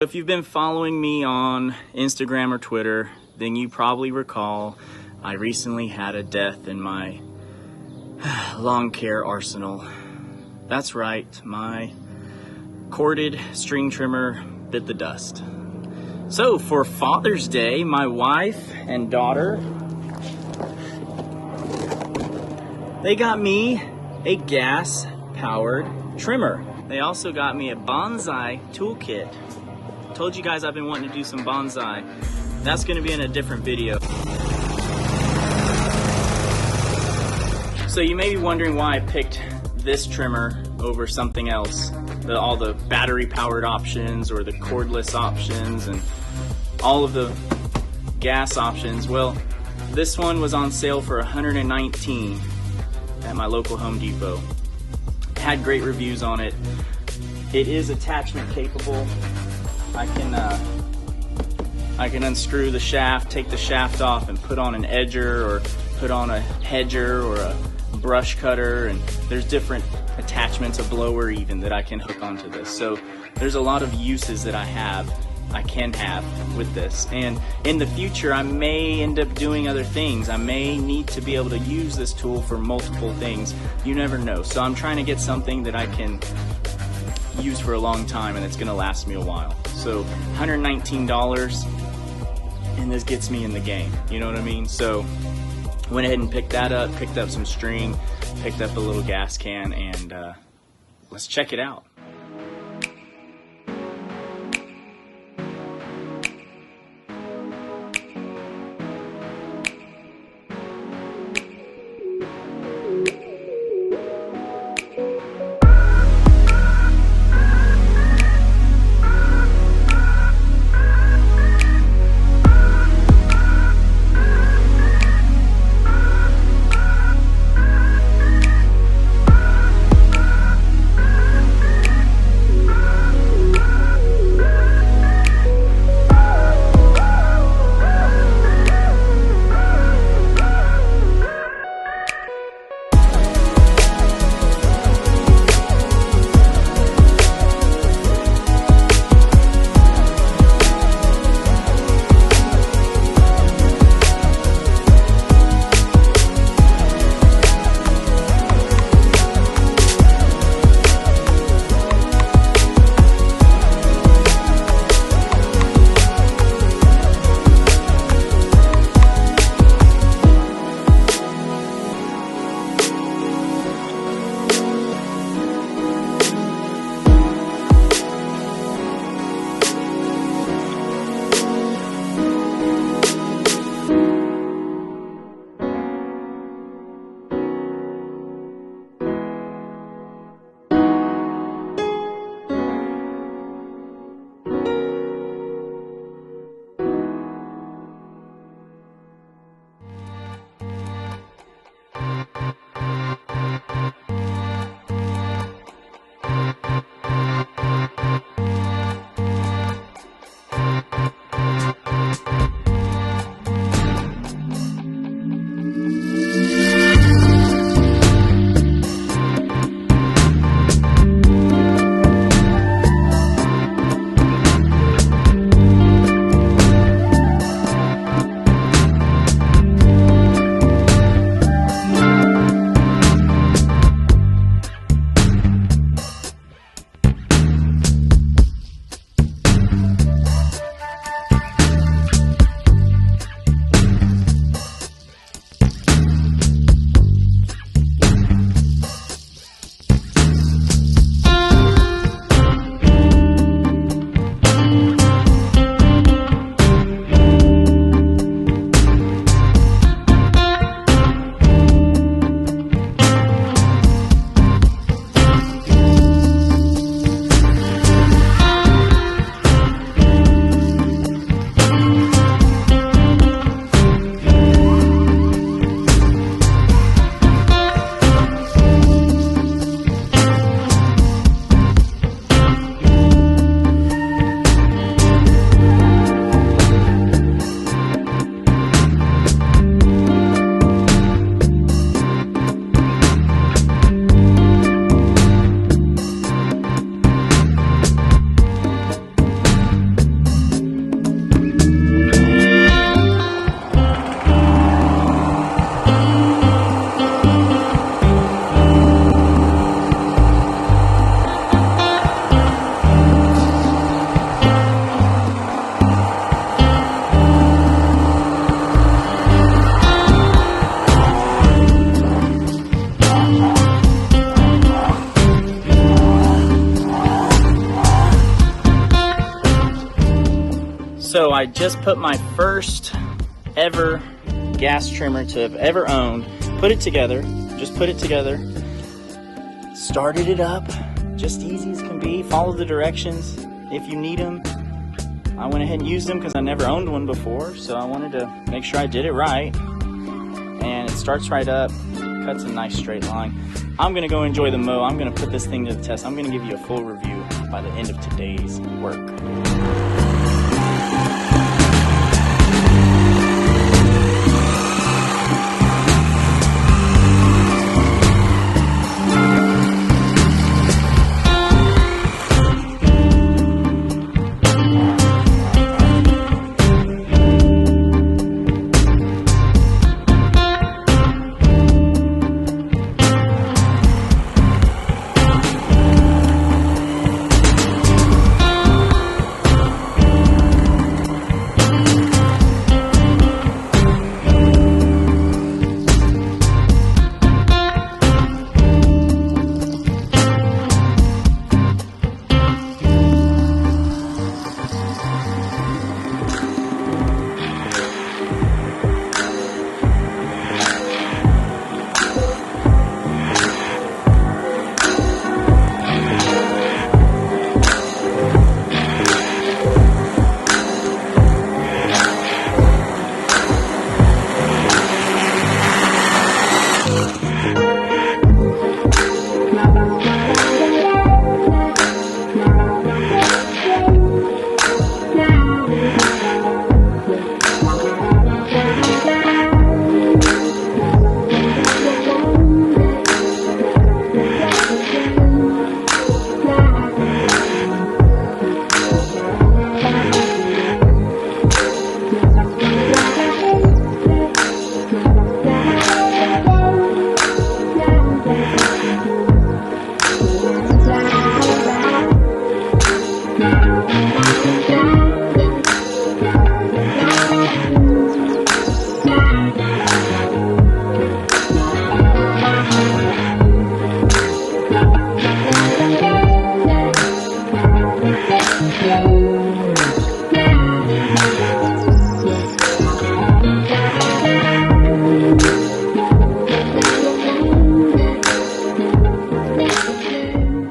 If you've been following me on Instagram or Twitter, then you probably recall I recently had a death in my lawn care arsenal. That's right, my corded string trimmer bit the dust. So for Father's Day, my wife and daughter, they got me a gas-powered trimmer. They also got me a bonsai toolkit. Told you guys I've been wanting to do some bonsai. That's going to be in a different video. So you may be wondering why I picked this trimmer over something else. All the battery powered options or the cordless options and all of the gas options. Well, this one was on sale for $119 at my local Home Depot. Had great reviews on it. It is attachment capable. I can unscrew the shaft, take the shaft off, and put on an edger or put on a hedger or a brush cutter, and there's different attachments, a blower even, that I can hook onto this. So there's a lot of uses that I can have with this. And in the future, I may end up doing other things. I may need to be able to use this tool for multiple things. You never know. So I'm trying to get something that I can use for a long time and it's gonna last me a while. So $119, and this gets me in the game, you know what I mean? So went ahead and picked that up, picked up some string, picked up a little gas can, and let's check it out. So I just put my first ever gas trimmer to have ever owned, put it together, started it up, just easy as can be, follow the directions if you need them. I went ahead and used them because I never owned one before, so I wanted to make sure I did it right. And it starts right up, cuts a nice straight line. I'm gonna go enjoy the mow. I'm gonna put this thing to the test. I'm gonna give you a full review by the end of today's work.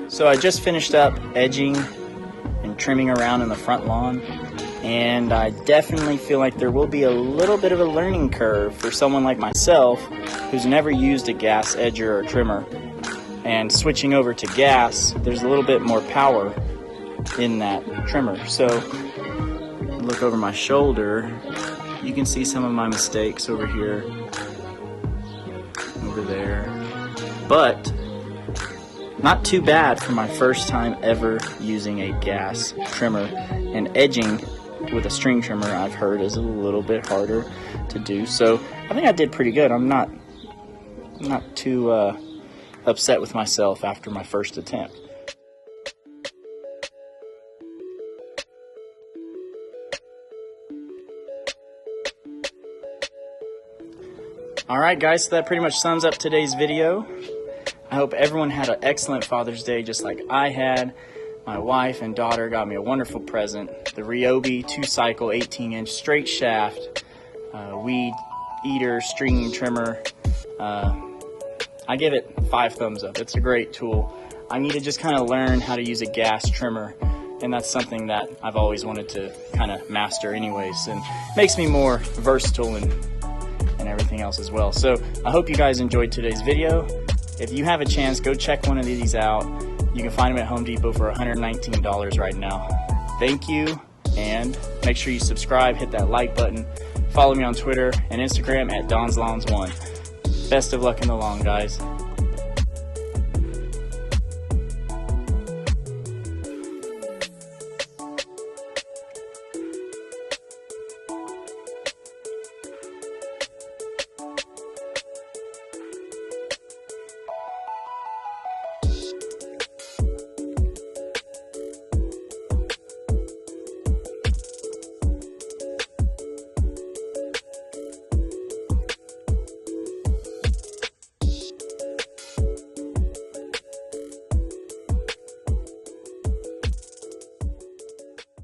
So I just finished up edging and trimming around in the front lawn, and I definitely feel like there will be a little bit of a learning curve for someone like myself who's never used a gas edger or trimmer. And switching over to gas, there's a little bit more power in that trimmer. So look over my shoulder, you can see some of my mistakes over here, over there, but not too bad for my first time ever using a gas trimmer. And edging with a string trimmer, I've heard, is a little bit harder to do. So I think I did pretty good. I'm not too upset with myself after my first attempt. Alright guys, so that pretty much sums up today's video. I hope everyone had an excellent Father's Day just like I had. My wife and daughter got me a wonderful present, the Ryobi 2-cycle 18-inch straight shaft weed eater string trimmer. I give it 5 thumbs up. It's a great tool. I need to just kind of learn how to use a gas trimmer, and that's something that I've always wanted to kind of master anyways, and makes me more versatile and everything else as well. So I hope you guys enjoyed today's video. If you have a chance, go check one of these out. You can find them at Home Depot for $119 right now. Thank you, and make sure you subscribe, hit that like button, follow me on Twitter and Instagram at DonsLawns1. Best of luck in the lawn, guys.